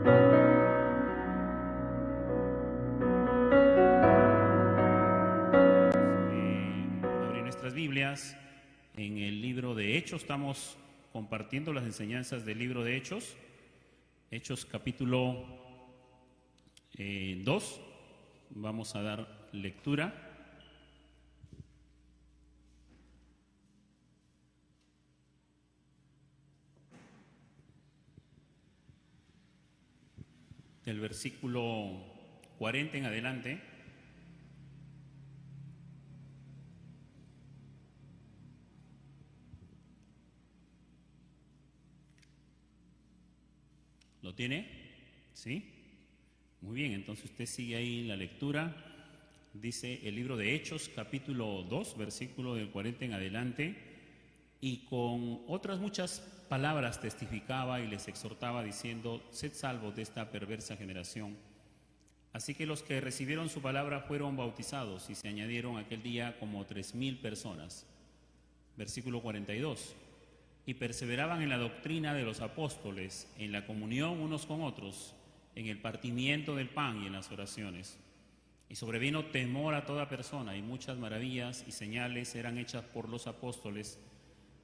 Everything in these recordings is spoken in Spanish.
Abrir nuestras Biblias en el libro de Hechos. Estamos compartiendo las enseñanzas del libro de Hechos. Hechos capítulo 2. Vamos a dar lectura. Del versículo 40 en adelante. ¿Lo tiene? ¿Sí? Muy bien, entonces usted sigue ahí la lectura. Dice el libro de Hechos, capítulo 2, versículo del 40 en adelante, y con otras muchas palabras testificaba y les exhortaba diciendo: sed salvos de esta perversa generación. Así que los que recibieron su palabra fueron bautizados y se añadieron aquel día como 3,000 personas. Versículo 42. Y perseveraban en la doctrina de los apóstoles, en la comunión unos con otros, en el partimiento del pan y en las oraciones. Y sobrevino temor a toda persona, y muchas maravillas y señales eran hechas por los apóstoles.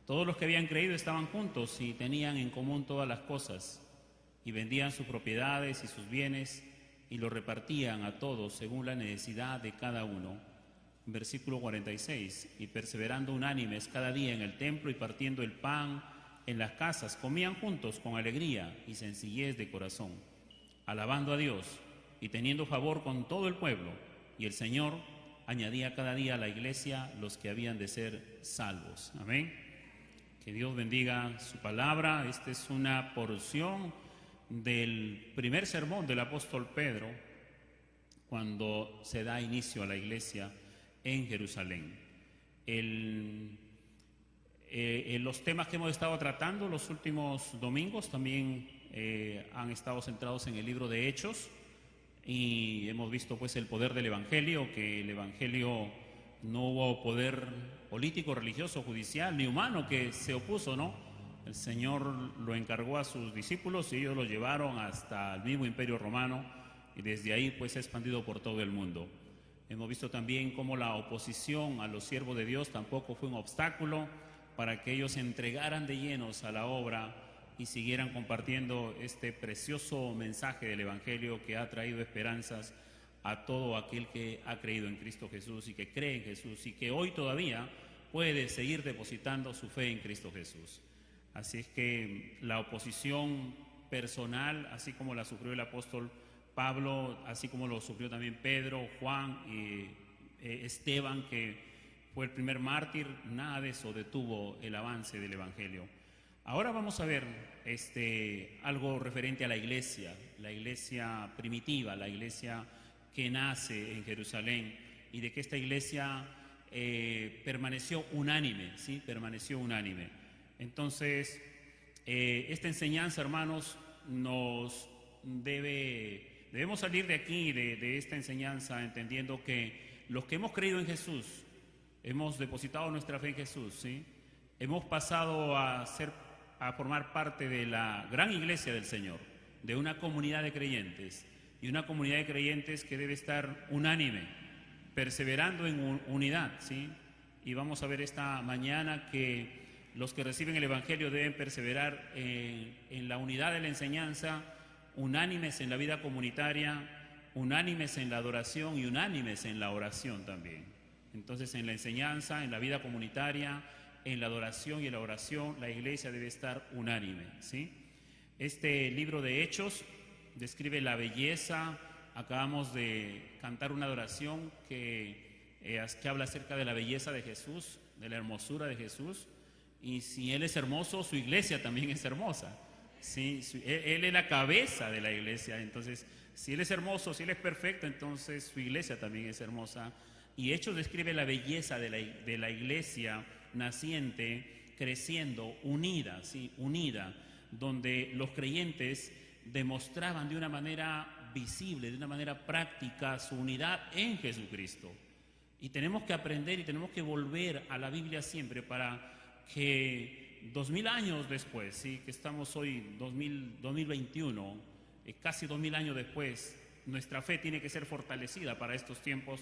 Todos los que habían creído estaban juntos y tenían en común todas las cosas, y vendían sus propiedades y sus bienes, y los repartían a todos según la necesidad de cada uno. Versículo 46, y perseverando unánimes cada día en el templo y partiendo el pan en las casas, comían juntos con alegría y sencillez de corazón, alabando a Dios y teniendo favor con todo el pueblo, y el Señor añadía cada día a la iglesia los que habían de ser salvos. Amén. Que Dios bendiga su palabra. Esta es una porción del primer sermón del apóstol Pedro cuando se da inicio a la iglesia en Jerusalén. Los temas que hemos estado tratando los últimos domingos también han estado centrados en el libro de Hechos, y hemos visto pues el poder del evangelio, que el evangelio no hubo poder político, religioso, judicial ni humano que se opuso, ¿no? El Señor lo encargó a sus discípulos y ellos lo llevaron hasta el mismo Imperio Romano, y desde ahí pues se ha expandido por todo el mundo. Hemos visto también cómo la oposición a los siervos de Dios tampoco fue un obstáculo para que ellos se entregaran de llenos a la obra y siguieran compartiendo este precioso mensaje del evangelio que ha traído esperanzas a todo aquel que ha creído en Cristo Jesús y que cree en Jesús y que hoy todavía puede seguir depositando su fe en Cristo Jesús. Así es que la oposición personal, así como la sufrió el apóstol Pablo, así como lo sufrió también Pedro, Juan y Esteban, que fue el primer mártir, nada de eso detuvo el avance del evangelio. Ahora vamos a ver algo referente a la iglesia primitiva, la iglesia que nace en Jerusalén, y de que esta iglesia permaneció unánime, ¿sí? Permaneció unánime. Entonces, esta enseñanza, hermanos, debemos salir de aquí, de esta enseñanza, entendiendo que los que hemos creído en Jesús, hemos depositado nuestra fe en Jesús, ¿sí? Hemos pasado a formar parte de la gran iglesia del Señor, de una comunidad de creyentes, y una comunidad de creyentes que debe estar unánime, perseverando en unidad, ¿sí? Y vamos a ver esta mañana que los que reciben el evangelio deben perseverar en la unidad de la enseñanza, unánimes en la vida comunitaria, unánimes en la adoración y unánimes en la oración también. Entonces, en la enseñanza, en la vida comunitaria, en la adoración y en la oración, la iglesia debe estar unánime, ¿sí? Este libro de Hechos describe la belleza. Acabamos de cantar una adoración que habla acerca de la belleza de Jesús, de la hermosura de Jesús, y si Él es hermoso, su iglesia también es hermosa. Sí, él es la cabeza de la iglesia. Entonces, si Él es hermoso, si Él es perfecto, entonces su iglesia también es hermosa. Y Hechos describe la belleza de la iglesia naciente, creciendo, unida, ¿sí? Unida, donde los creyentes demostraban de una manera visible, de una manera práctica, su unidad en Jesucristo. Y tenemos que aprender y tenemos que volver a la Biblia siempre para que 2000 años después, ¿sí? Que estamos hoy 2021, casi 2000 años después, nuestra fe tiene que ser fortalecida para estos tiempos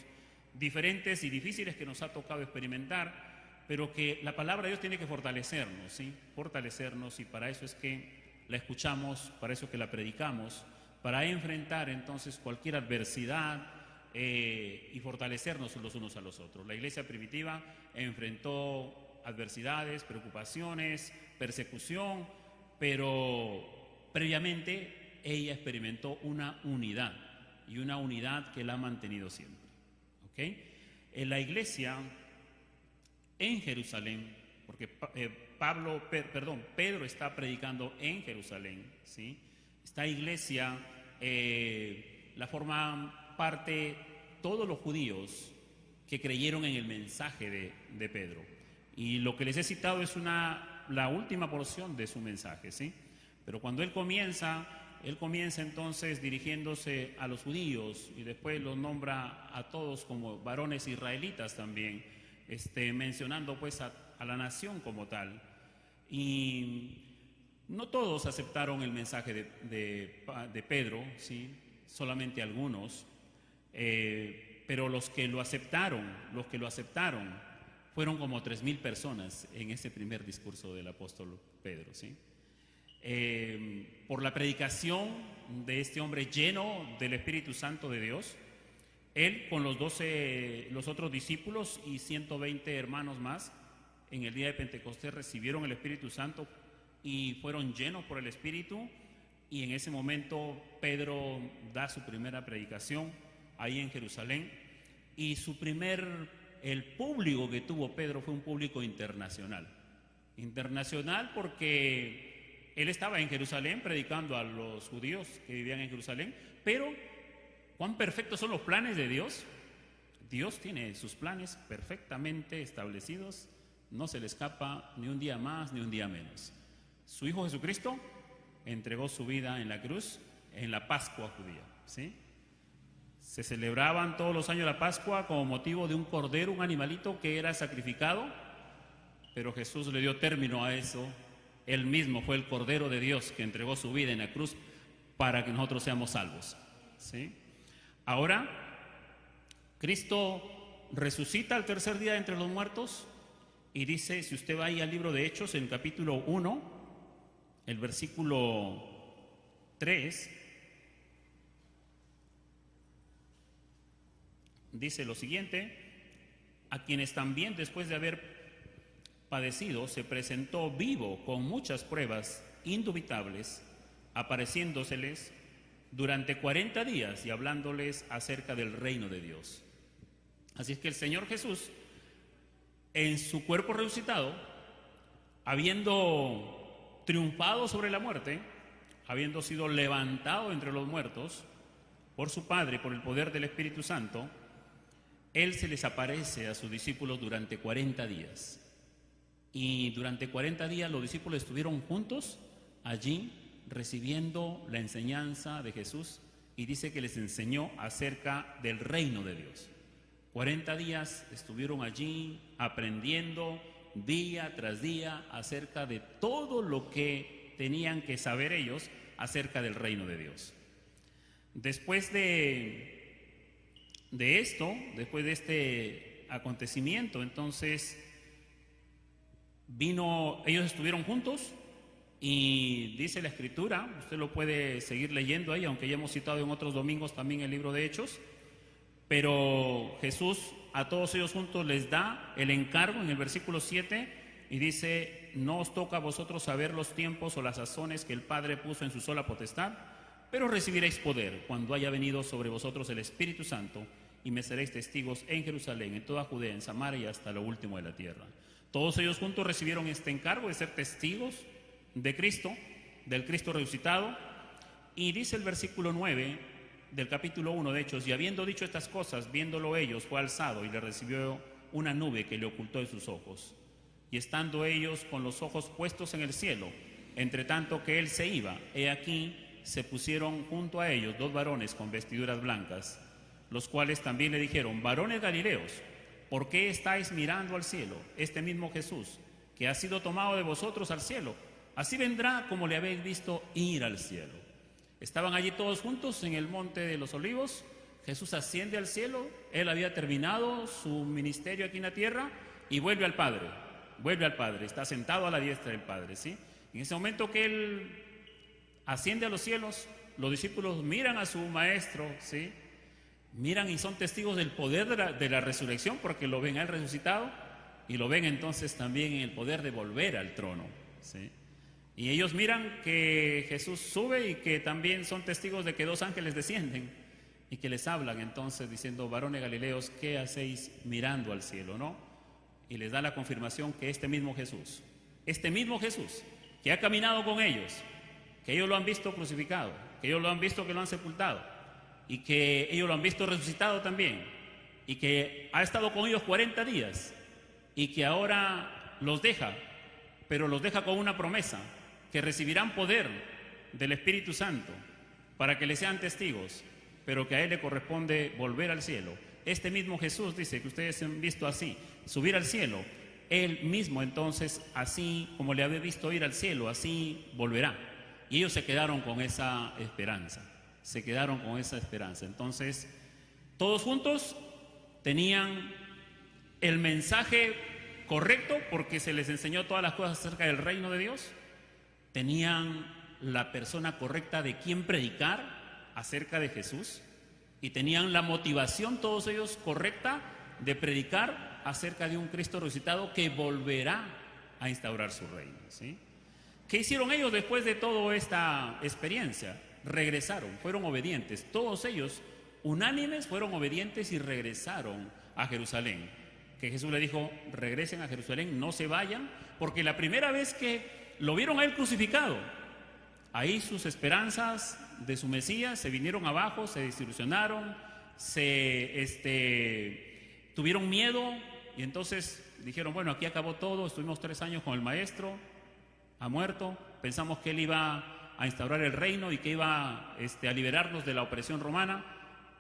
diferentes y difíciles que nos ha tocado experimentar, pero que la palabra de Dios tiene que fortalecernos, ¿sí? Fortalecernos, y para eso es que la escuchamos, para eso es que la predicamos, para enfrentar entonces cualquier adversidad y fortalecernos los unos a los otros. La iglesia primitiva enfrentó adversidades, preocupaciones, persecución, pero previamente ella experimentó una unidad, y una unidad que la ha mantenido siempre. ¿Okay? En la iglesia en Jerusalén, porque Pedro está predicando en Jerusalén, ¿sí? Esta iglesia la forman parte todos los judíos que creyeron en el mensaje de Pedro. Y lo que les he citado es la última porción de su mensaje, ¿sí? Pero cuando él comienza entonces dirigiéndose a los judíos, y después los nombra a todos como varones israelitas también, mencionando pues a la nación como tal. Y no todos aceptaron el mensaje de Pedro, ¿sí? Solamente algunos, pero los que lo aceptaron fueron como 3000 personas en ese primer discurso del apóstol Pedro, ¿sí? Por la predicación de este hombre lleno del Espíritu Santo de Dios, él con los otros discípulos y 120 hermanos más, en el día de Pentecostés recibieron el Espíritu Santo y fueron llenos por el Espíritu, y en ese momento Pedro da su primera predicación ahí en Jerusalén, y el público que tuvo Pedro fue un público internacional porque él estaba en Jerusalén predicando a los judíos que vivían en Jerusalén, pero ¿cuán perfectos son los planes de Dios? Dios tiene sus planes perfectamente establecidos, no se le escapa ni un día más ni un día menos. Su Hijo Jesucristo entregó su vida en la cruz en la Pascua judía, ¿sí? Se celebraban todos los años la Pascua como motivo de un cordero, un animalito que era sacrificado, pero Jesús le dio término a eso. Él mismo fue el Cordero de Dios que entregó su vida en la cruz para que nosotros seamos salvos, ¿sí? Ahora, Cristo resucita al tercer día entre los muertos, y dice, si usted va ahí al libro de Hechos, en el capítulo 1, el versículo 3, dice lo siguiente: a quienes también después de haber padecido se presentó vivo con muchas pruebas indubitables, apareciéndoseles durante 40 días y hablándoles acerca del reino de Dios. Así es que el Señor Jesús, en su cuerpo resucitado, habiendo triunfado sobre la muerte, habiendo sido levantado entre los muertos por su Padre, por el poder del Espíritu Santo, Él se les aparece a sus discípulos durante 40 días. Y durante 40 días los discípulos estuvieron juntos allí recibiendo la enseñanza de Jesús, y dice que les enseñó acerca del reino de Dios. 40 días estuvieron allí aprendiendo día tras día acerca de todo lo que tenían que saber ellos acerca del reino de Dios. Después de este acontecimiento, entonces ellos estuvieron juntos, y dice la Escritura, usted lo puede seguir leyendo ahí, aunque ya hemos citado en otros domingos también el libro de Hechos, pero Jesús a todos ellos juntos les da el encargo en el versículo 7, y dice: no os toca a vosotros saber los tiempos o las sazones que el Padre puso en su sola potestad, pero recibiréis poder cuando haya venido sobre vosotros el Espíritu Santo, y me seréis testigos en Jerusalén, en toda Judea, en Samaria y hasta lo último de la tierra. Todos ellos juntos recibieron este encargo de ser testigos de Cristo, del Cristo resucitado. Y dice el versículo 9 del capítulo 1 de Hechos: y habiendo dicho estas cosas, viéndolo ellos, fue alzado, y le recibió una nube que le ocultó de sus ojos. Y estando ellos con los ojos puestos en el cielo, entre tanto que él se iba, he aquí se pusieron junto a ellos 2 varones con vestiduras blancas, los cuales también le dijeron: varones galileos, ¿por qué estáis mirando al cielo? Este mismo Jesús, que ha sido tomado de vosotros al cielo, así vendrá como le habéis visto ir al cielo. Estaban allí todos juntos en el monte de los olivos. Jesús asciende al cielo, él había terminado su ministerio aquí en la tierra y vuelve al Padre, está sentado a la diestra del Padre, ¿sí? En ese momento que él asciende a los cielos, los discípulos miran a su maestro, ¿sí? Miran y son testigos del poder de la resurrección, porque lo ven a él resucitado y lo ven entonces también en el poder de volver al trono, ¿sí? Y ellos miran que Jesús sube y que también son testigos de que dos ángeles descienden y que les hablan entonces diciendo: varones galileos, ¿qué hacéis mirando al cielo, no? Y les da la confirmación que este mismo Jesús que ha caminado con ellos, que ellos lo han visto crucificado, que ellos lo han visto que lo han sepultado y que ellos lo han visto resucitado también, y que ha estado con ellos 40 días y que ahora los deja, pero los deja con una promesa, que recibirán poder del Espíritu Santo para que le sean testigos, pero que a él le corresponde volver al cielo. Este mismo Jesús dice que ustedes han visto así, subir al cielo. Él mismo entonces, así como le había visto ir al cielo, así volverá. Y ellos se quedaron con esa esperanza, Entonces, todos juntos tenían el mensaje correcto, porque se les enseñó todas las cosas acerca del reino de Dios. Tenían la persona correcta de quién predicar acerca de Jesús, y tenían la motivación todos ellos correcta de predicar acerca de un Cristo resucitado que volverá a instaurar su reino, ¿sí? ¿Qué hicieron ellos después de toda esta experiencia? Regresaron, fueron obedientes. Todos ellos, unánimes, fueron obedientes y regresaron a Jerusalén. Que Jesús le dijo: regresen a Jerusalén, no se vayan, porque la primera vez que lo vieron a él crucificado, ahí sus esperanzas de su Mesías se vinieron abajo, se desilusionaron, tuvieron miedo, y entonces dijeron: bueno, aquí acabó todo, estuvimos 3 años con el maestro, ha muerto, pensamos que él iba a instaurar el reino y que iba a liberarnos de la opresión romana,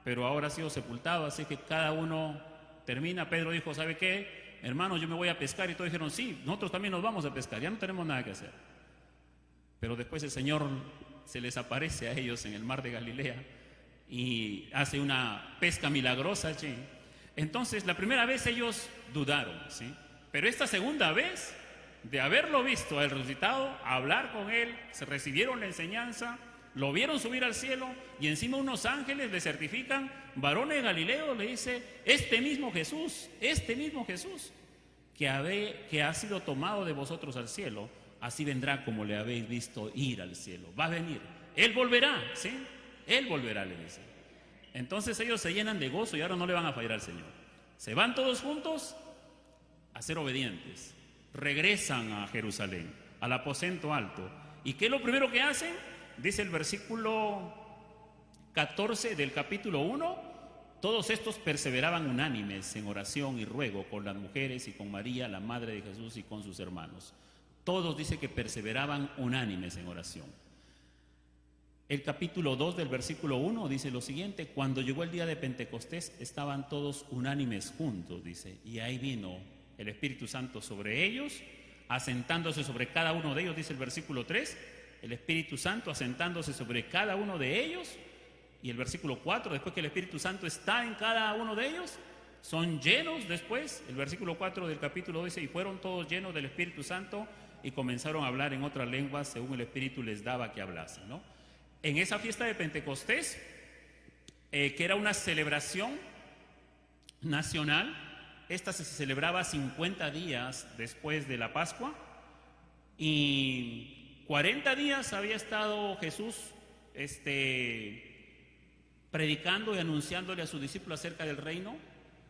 pero ahora ha sido sepultado, así que cada uno termina. Pedro dijo: ¿sabe qué, hermanos? Yo me voy a pescar. Y todos dijeron: sí, nosotros también nos vamos a pescar, ya no tenemos nada que hacer. Pero después el Señor se les aparece a ellos en el mar de Galilea y hace una pesca milagrosa allí. Entonces, la primera vez ellos dudaron, ¿sí? Pero esta segunda vez, de haberlo visto al resucitado, hablar con él, se recibieron la enseñanza, lo vieron subir al cielo, y encima unos ángeles le certifican: varones galileos, le dice, este mismo Jesús que ha sido tomado de vosotros al cielo, así vendrá como le habéis visto ir al cielo. Va a venir, él volverá, ¿sí? Él volverá, le dice. Entonces ellos se llenan de gozo y ahora no le van a fallar al Señor. Se van todos juntos a ser obedientes. Regresan a Jerusalén, al aposento alto. ¿Y qué es lo primero que hacen? Dice el versículo 14 del capítulo 1: todos estos perseveraban unánimes en oración y ruego con las mujeres y con María, la madre de Jesús, y con sus hermanos. Todos dice que perseveraban unánimes en oración. El capítulo 2 del versículo 1 dice lo siguiente: cuando llegó el día de Pentecostés, estaban todos unánimes juntos, dice, y ahí vino el Espíritu Santo sobre ellos, asentándose sobre cada uno de ellos, dice el versículo 3, el Espíritu Santo asentándose sobre cada uno de ellos. Y el versículo 4, después que el Espíritu Santo está en cada uno de ellos, son llenos después. El versículo 4 del capítulo 2 dice: y fueron todos llenos del Espíritu Santo y comenzaron a hablar en otras lenguas según el Espíritu les daba que hablasen, ¿no? En esa fiesta de Pentecostés, que era una celebración nacional, esta se celebraba 50 días después de la Pascua, y 40 días había estado Jesús predicando y anunciándole a sus discípulos acerca del reino.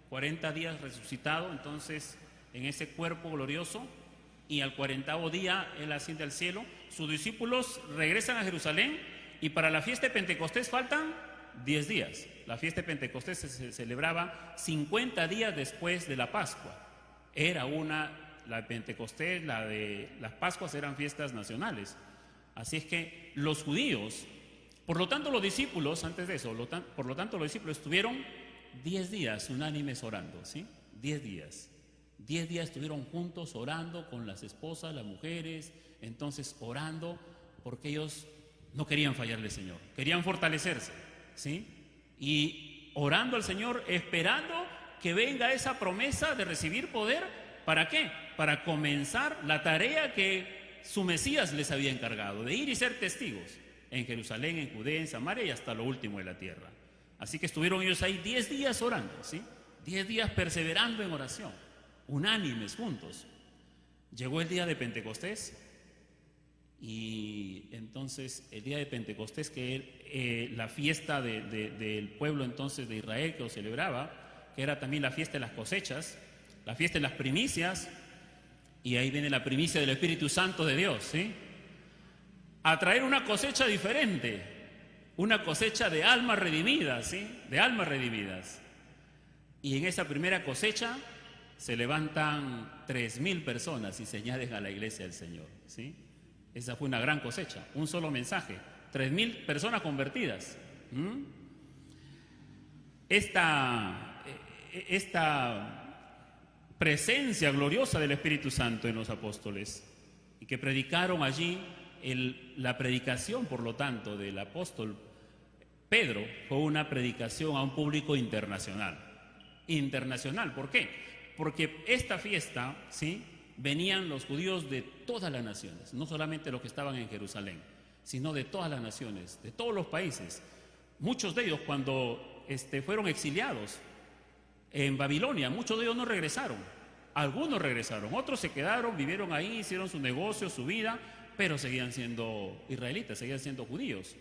40 días resucitado entonces en ese cuerpo glorioso, y al 40º día él asciende al cielo. Sus discípulos regresan a Jerusalén, y para la fiesta de Pentecostés faltan 10 días. La fiesta de Pentecostés se celebraba 50 días después de la Pascua. La de Pentecostés, la de las Pascuas eran fiestas nacionales. Así es que los judíos, por lo tanto los discípulos, antes de eso, por lo tanto los discípulos estuvieron 10 días unánimes orando, ¿sí? 10 días. 10 días estuvieron juntos orando con las esposas, las mujeres, entonces orando, porque ellos no querían fallarle al Señor, querían fortalecerse, ¿sí? Y orando al Señor, esperando que venga esa promesa de recibir poder. ¿Para qué? Para comenzar la tarea que su Mesías les había encargado, de ir y ser testigos en Jerusalén, en Judea, en Samaria y hasta lo último de la tierra. Así que estuvieron ellos ahí 10 días orando, ¿sí? 10 días perseverando en oración, unánimes, juntos. Llegó el día de Pentecostés, y entonces el día de Pentecostés, que la fiesta del pueblo entonces de Israel que lo celebraba, que era también la fiesta de las cosechas, la fiesta de las primicias, y ahí viene la primicia del Espíritu Santo de Dios, ¿sí? A traer una cosecha diferente, una cosecha de almas redimidas, ¿sí? De almas redimidas. Y en esa primera cosecha se levantan 3,000 personas y se añaden a la iglesia del Señor, ¿sí? Esa fue una gran cosecha, un solo mensaje, 3,000 personas convertidas. Esta presencia gloriosa del Espíritu Santo en los apóstoles, y que predicaron allí, la predicación, por lo tanto, del apóstol Pedro fue una predicación a un público internacional. Internacional, ¿por qué? Porque esta fiesta, ¿sí?, venían los judíos de todas las naciones, no solamente los que estaban en Jerusalén, sino de todas las naciones, de todos los países. Muchos de ellos, cuando fueron exiliados en Babilonia, muchos de ellos no regresaron. Algunos regresaron, otros se quedaron, vivieron ahí, hicieron su negocio, su vida, pero seguían siendo israelitas, seguían siendo judíos.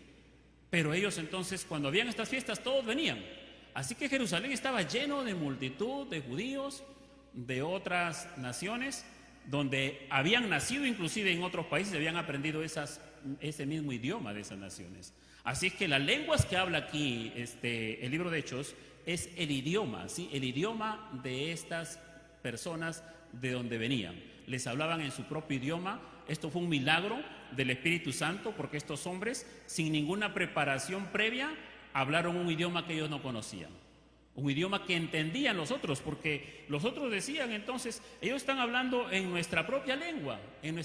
Pero ellos entonces, cuando habían estas fiestas, todos venían. Así que Jerusalén estaba lleno de multitud de judíos de otras naciones, donde habían nacido inclusive en otros países, habían aprendido ese mismo idioma de esas naciones. Así es que las lenguas que habla aquí el libro de Hechos es el idioma, ¿sí? El idioma de estas personas de donde venían. Les hablaban en su propio idioma. Esto fue un milagro del Espíritu Santo, porque estos hombres, sin ninguna preparación previa, hablaron un idioma que ellos no conocían. Un idioma que entendían los otros, porque los otros decían entonces, ellos están hablando en nuestra propia lengua, en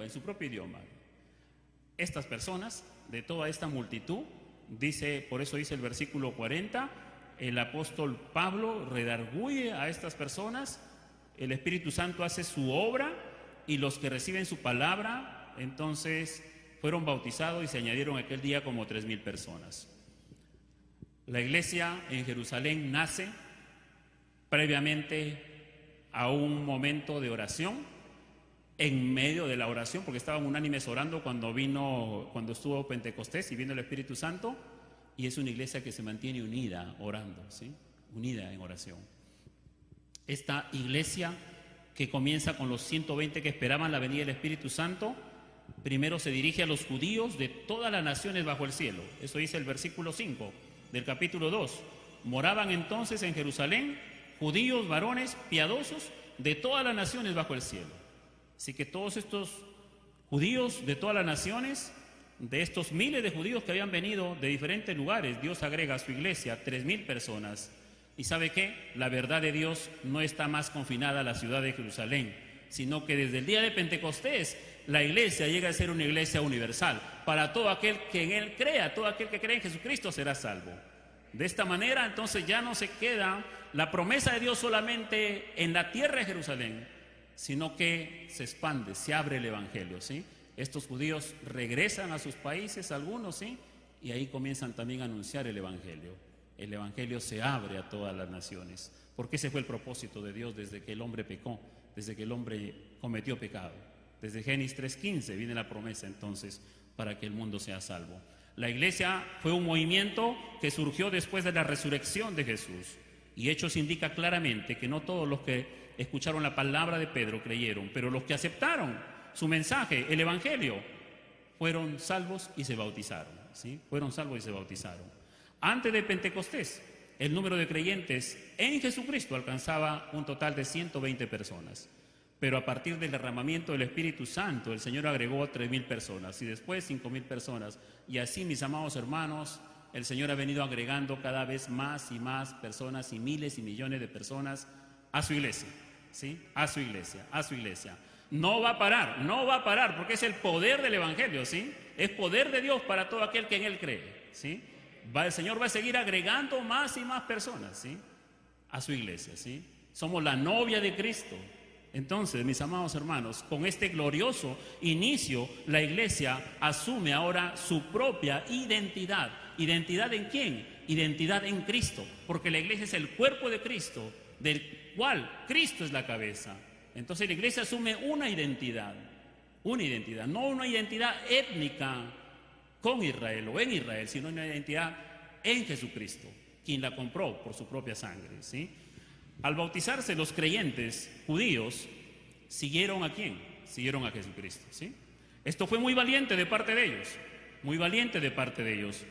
su propio idioma. Estas personas, de toda esta multitud, por eso dice el versículo 40, el apóstol Pablo redarguye a estas personas, el Espíritu Santo hace su obra, y los que reciben su palabra, entonces fueron bautizados y se añadieron aquel día como 3,000 personas. La iglesia en Jerusalén nace previamente a un momento de oración, en medio de la oración, porque estaban unánimes orando cuando estuvo Pentecostés y vino el Espíritu Santo, y es una iglesia que se mantiene unida orando, ¿sí? Unida en oración. Esta iglesia que comienza con los 120 que esperaban la venida del Espíritu Santo, primero se dirige a los judíos de todas las naciones bajo el cielo. Eso dice el versículo 5 del capítulo 2. Moraban entonces en Jerusalén judíos, varones, piadosos, de todas las naciones bajo el cielo. Así que todos estos judíos de todas las naciones, de estos miles de judíos que habían venido de diferentes lugares, Dios agrega a su iglesia 3,000 personas. ¿Y sabe qué? La verdad de Dios no está más confinada a la ciudad de Jerusalén, sino que desde el día de Pentecostés la iglesia llega a ser una iglesia universal. Para todo aquel que en Él crea, todo aquel que cree en Jesucristo será salvo. De esta manera entonces ya no se queda la promesa de Dios solamente en la tierra de Jerusalén, sino que se expande, se abre el evangelio, ¿sí? Estos judíos regresan a sus países, algunos, ¿sí? Y ahí comienzan también a anunciar el evangelio. El evangelio se abre a todas las naciones, porque ese fue el propósito de Dios desde que el hombre pecó, desde que el hombre cometió pecado. Desde Génesis 3:15 viene la promesa entonces para que el mundo sea salvo. La iglesia fue un movimiento que surgió después de la resurrección de Jesús, y Hechos indica claramente que no todos los que escucharon la palabra de Pedro creyeron, pero los que aceptaron su mensaje, el evangelio, fueron salvos y se bautizaron, ¿sí? Fueron salvos y se bautizaron. Antes de Pentecostés, el número de creyentes en Jesucristo alcanzaba un total de 120 personas. Pero a partir del derramamiento del Espíritu Santo, el Señor agregó 3,000 personas y después 5,000 personas. Y así, mis amados hermanos, el Señor ha venido agregando cada vez más y más personas y miles y millones de personas a su iglesia, ¿sí? A su iglesia, a su iglesia. No va a parar, porque es el poder del Evangelio, ¿sí? es poder de Dios para todo aquel que en Él cree, ¿sí? El Señor va a seguir agregando más y más personas, ¿sí?, a su iglesia, ¿sí? Somos la novia de Cristo. Entonces, mis amados hermanos, con este glorioso inicio, la iglesia asume ahora su propia identidad. ¿Identidad en quién? Identidad en Cristo, porque la iglesia es el cuerpo de Cristo, del cual Cristo es la cabeza. Entonces la iglesia asume una identidad, no una identidad étnica con Israel o en Israel, sino una identidad en Jesucristo, quien la compró por su propia sangre, ¿sí? Al bautizarse, los creyentes judíos siguieron ¿a quién? Siguieron a Jesucristo, ¿sí? Esto fue muy valiente de parte de ellos, muy valiente de parte de ellos,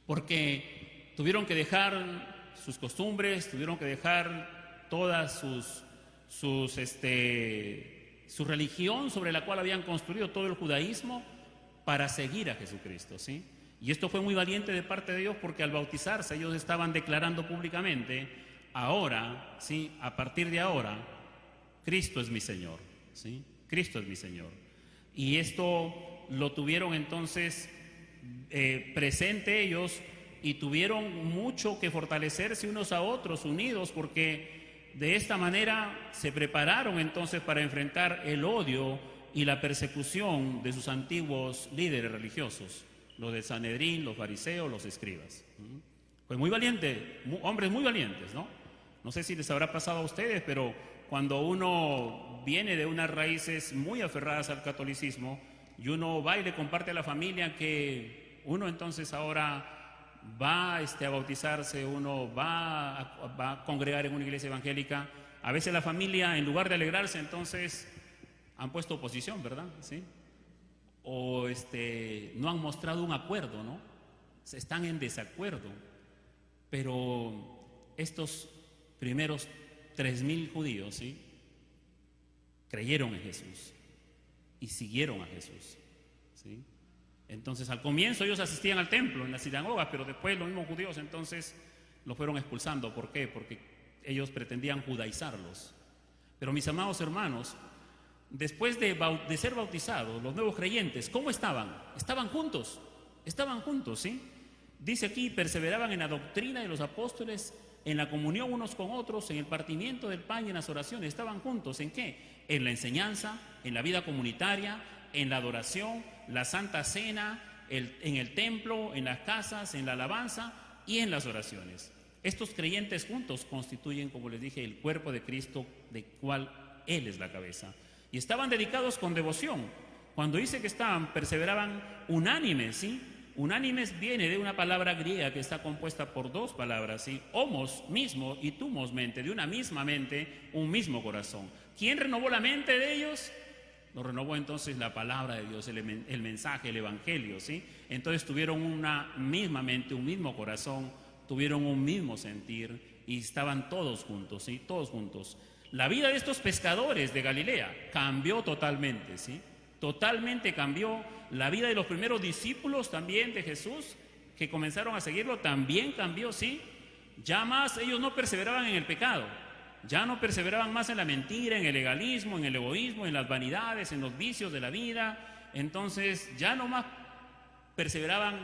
porque tuvieron que dejar sus costumbres, tuvieron que dejar todas su religión sobre la cual habían construido todo el judaísmo para seguir a Jesucristo, ¿sí? Y esto fue muy valiente de parte de ellos, porque al bautizarse ellos estaban declarando públicamente: ahora, ¿sí?, a partir de ahora, Cristo es mi Señor, ¿sí? Cristo es mi Señor. Y esto lo tuvieron entonces presente ellos, y tuvieron mucho que fortalecerse unos a otros, unidos, porque de esta manera se prepararon entonces para enfrentar el odio y la persecución de sus antiguos líderes religiosos, los de Sanedrín, los fariseos, los escribas. Pues muy valiente, hombres muy valientes, ¿no? No sé si les habrá pasado a ustedes, pero cuando uno viene de unas raíces muy aferradas al catolicismo y uno va y le comparte a la familia que uno entonces ahora va a bautizarse, uno va a congregar en una iglesia evangélica, a veces la familia, en lugar de alegrarse, entonces han puesto oposición, ¿verdad? ¿Sí? O no han mostrado un acuerdo, ¿no? Están en desacuerdo. Pero estos primeros 3.000 judíos, ¿sí?, creyeron en Jesús y siguieron a Jesús, ¿sí? Entonces, al comienzo ellos asistían al templo, en las sinagogas, pero después los mismos judíos entonces los fueron expulsando. ¿Por qué? Porque ellos pretendían judaizarlos. Pero mis amados hermanos, después de ser bautizados, los nuevos creyentes, ¿cómo estaban? Estaban juntos, ¿sí? Dice aquí: perseveraban en la doctrina de los apóstoles, en la comunión unos con otros, en el partimiento del pan y en las oraciones. Estaban juntos, ¿en qué? En la enseñanza, en la vida comunitaria, en la adoración, la Santa Cena, en el templo, en las casas, en la alabanza y en las oraciones. Estos creyentes juntos constituyen, como les dije, el cuerpo de Cristo, de cual Él es la cabeza. Y estaban dedicados con devoción. Cuando dice que perseveraban unánimes, ¿sí? Unánimes viene de una palabra griega que está compuesta por dos palabras, ¿sí? Homos, mismo, y tumos, mente, de una misma mente, un mismo corazón. ¿Quién renovó la mente de ellos? Lo renovó entonces la palabra de Dios, el mensaje, el evangelio, ¿sí? Entonces tuvieron una misma mente, un mismo corazón, tuvieron un mismo sentir y estaban todos juntos, ¿sí? Todos juntos. La vida de estos pescadores de Galilea cambió totalmente, ¿sí? Totalmente cambió. La vida de los primeros discípulos también de Jesús, que comenzaron a seguirlo, también cambió, ¿sí? Ya más ellos no perseveraban en el pecado, ya no perseveraban más en la mentira, en el legalismo, en el egoísmo, en las vanidades, en los vicios de la vida. Entonces ya no más perseveraban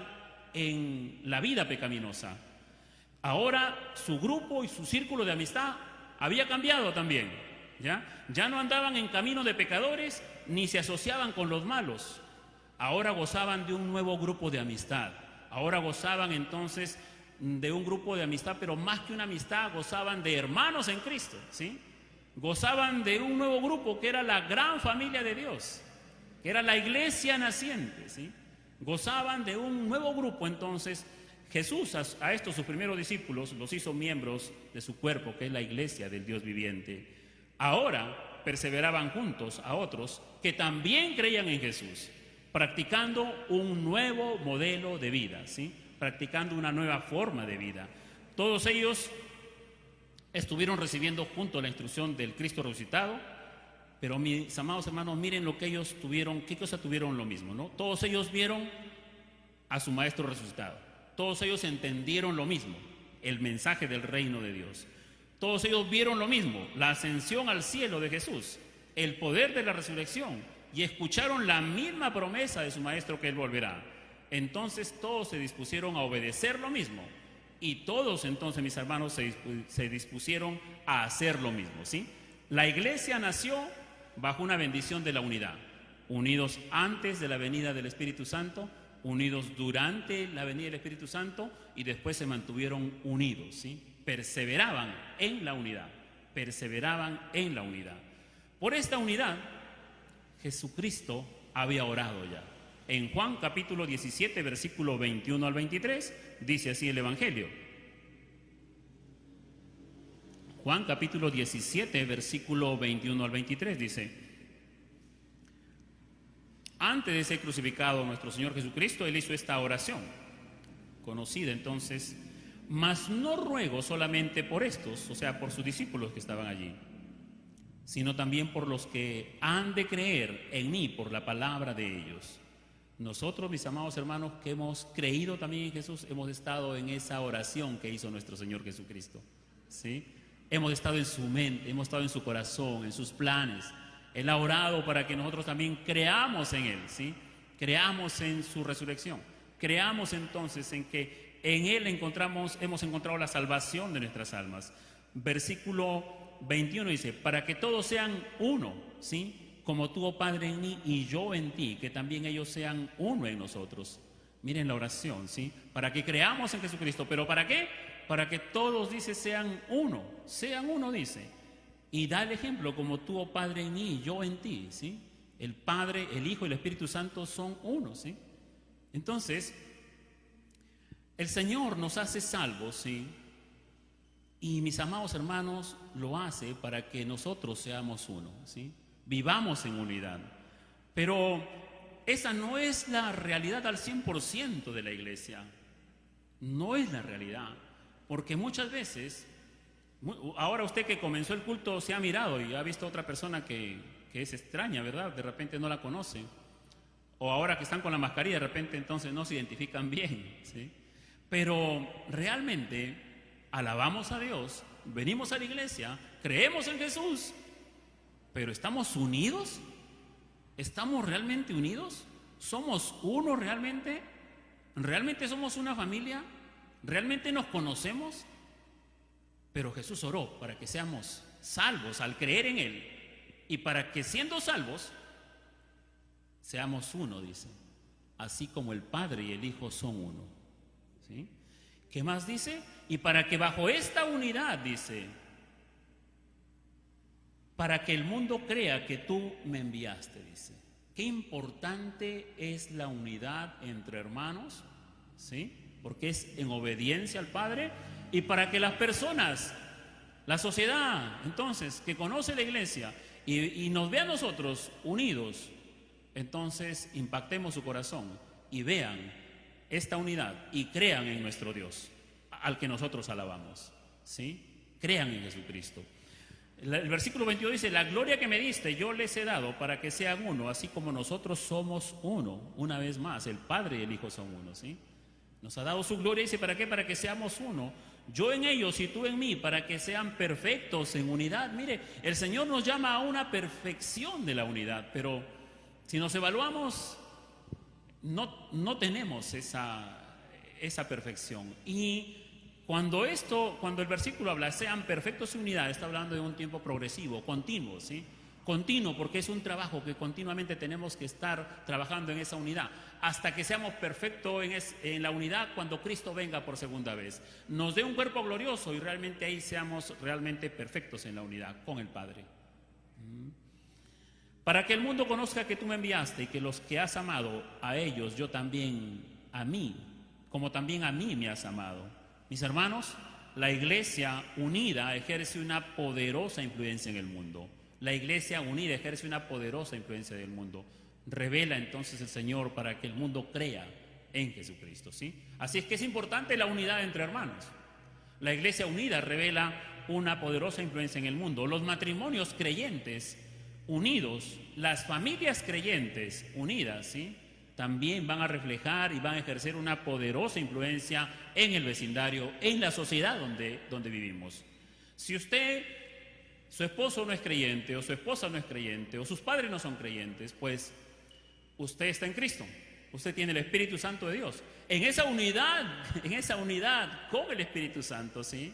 en la vida pecaminosa. Ahora su grupo y su círculo de amistad había cambiado también, ¿ya? Ya no andaban en camino de pecadores ni se asociaban con los malos. Ahora gozaban de un nuevo grupo de amistad. Ahora gozaban entonces de un grupo de amistad, pero más que una amistad, gozaban de hermanos en Cristo, ¿sí? Gozaban de un nuevo grupo que era la gran familia de Dios, que era la iglesia naciente, ¿sí? Gozaban de un nuevo grupo. Entonces Jesús a estos sus primeros discípulos los hizo miembros de su cuerpo, que es la iglesia del Dios viviente. Ahora perseveraban juntos a otros que también creían en Jesús, practicando un nuevo modelo de vida, ¿sí? Practicando una nueva forma de vida. Todos ellos estuvieron recibiendo junto la instrucción del Cristo resucitado, pero mis amados hermanos, miren lo que ellos tuvieron, qué cosa tuvieron lo mismo, ¿no? Todos ellos vieron a su Maestro resucitado, todos ellos entendieron lo mismo, el mensaje del reino de Dios. Todos ellos vieron lo mismo, la ascensión al cielo de Jesús, el poder de la resurrección, y escucharon la misma promesa de su maestro que él volverá. Entonces todos se dispusieron a obedecer lo mismo. Y todos entonces, mis hermanos, se dispusieron a hacer lo mismo, ¿sí? La iglesia nació bajo una bendición de la unidad. Unidos antes de la venida del Espíritu Santo, unidos durante la venida del Espíritu Santo y después se mantuvieron unidos, ¿sí? Perseveraban en la unidad, perseveraban en la unidad. Por esta unidad, Jesucristo había orado ya. En Juan capítulo 17, versículo 21 al 23, dice así el Evangelio. Juan capítulo 17, versículo 21 al 23 dice: antes de ser crucificado nuestro Señor Jesucristo, Él hizo esta oración, conocida entonces: mas no ruego solamente por estos, o sea, por sus discípulos que estaban allí, sino también por los que han de creer en mí por la palabra de ellos. Nosotros, mis amados hermanos, que hemos creído también en Jesús, hemos estado en esa oración que hizo nuestro Señor Jesucristo, ¿sí? Hemos estado en su mente, hemos estado en su corazón, en sus planes. Él ha orado para que nosotros también creamos en Él, ¿sí? Creamos en su resurrección. Creamos entonces en que en Él hemos encontrado la salvación de nuestras almas. Versículo 21 dice: para que todos sean uno, ¿sí? Como tú, oh Padre, en mí y yo en ti, que también ellos sean uno en nosotros. Miren la oración, ¿sí? Para que creamos en Jesucristo. ¿Pero para qué? Para que todos, dice, sean uno, dice. Y da el ejemplo: como tú, oh Padre, en mí y yo en ti, ¿sí? El Padre, el Hijo y el Espíritu Santo son uno, ¿sí? Entonces, el Señor nos hace salvos, ¿sí? Y mis amados hermanos, lo hace para que nosotros seamos uno, ¿sí? Vivamos en unidad. Pero esa no es la realidad al 100% de la iglesia. No es la realidad. Porque muchas veces, ahora usted que comenzó el culto se ha mirado y ha visto a otra persona que es extraña, ¿verdad? De repente no la conoce. O ahora que están con la mascarilla, de repente entonces no se identifican bien, ¿sí? Pero realmente alabamos a Dios, venimos a la iglesia, creemos en Jesús, pero ¿estamos unidos? ¿Estamos realmente unidos? ¿Somos uno realmente? ¿Realmente somos una familia? ¿Realmente nos conocemos? Pero Jesús oró para que seamos salvos al creer en Él y para que siendo salvos seamos uno, dice, así como el Padre y el Hijo son uno, ¿sí? ¿Qué más dice? Y para que bajo esta unidad, dice, para que el mundo crea que tú me enviaste, dice. Qué importante es la unidad entre hermanos, ¿sí? Porque es en obediencia al Padre, y para que las personas, la sociedad, entonces, que conoce la iglesia y nos ve a nosotros unidos, entonces impactemos su corazón y vean esta unidad y crean en nuestro Dios, al que nosotros alabamos, ¿sí? Crean en Jesucristo. El versículo 22 dice: la gloria que me diste yo les he dado para que sean uno, así como nosotros somos uno. Una vez más, el Padre y el Hijo son uno, ¿sí? Nos ha dado su gloria, dice, ¿para qué? Para que seamos uno. Yo en ellos y tú en mí, para que sean perfectos en unidad. Mire, el Señor nos llama a una perfección de la unidad, pero si nos evaluamos, no tenemos esa perfección. Y cuando el versículo habla, sean perfectos en unidad, está hablando de un tiempo progresivo, continuo, ¿sí? Continuo, porque es un trabajo que continuamente tenemos que estar trabajando en esa unidad, hasta que seamos perfectos en la unidad cuando Cristo venga por segunda vez. Nos dé un cuerpo glorioso y realmente ahí seamos realmente perfectos en la unidad con el Padre. Para que el mundo conozca que tú me enviaste y que los que has amado a ellos, yo también a mí, como también a mí me has amado. Mis hermanos, la iglesia unida ejerce una poderosa influencia en el mundo. La iglesia unida ejerce una poderosa influencia en el mundo. Revela entonces el Señor para que el mundo crea en Jesucristo, ¿sí? Así es que es importante la unidad entre hermanos. La iglesia unida revela una poderosa influencia en el mundo. Los matrimonios creyentes unidos, las familias creyentes unidas, ¿sí? También van a reflejar y van a ejercer una poderosa influencia en el vecindario, en la sociedad donde vivimos. Si usted su esposo no es creyente, o su esposa no es creyente, o sus padres no son creyentes, pues usted está en Cristo. Usted tiene el Espíritu Santo de Dios. En esa unidad con el Espíritu Santo, ¿sí?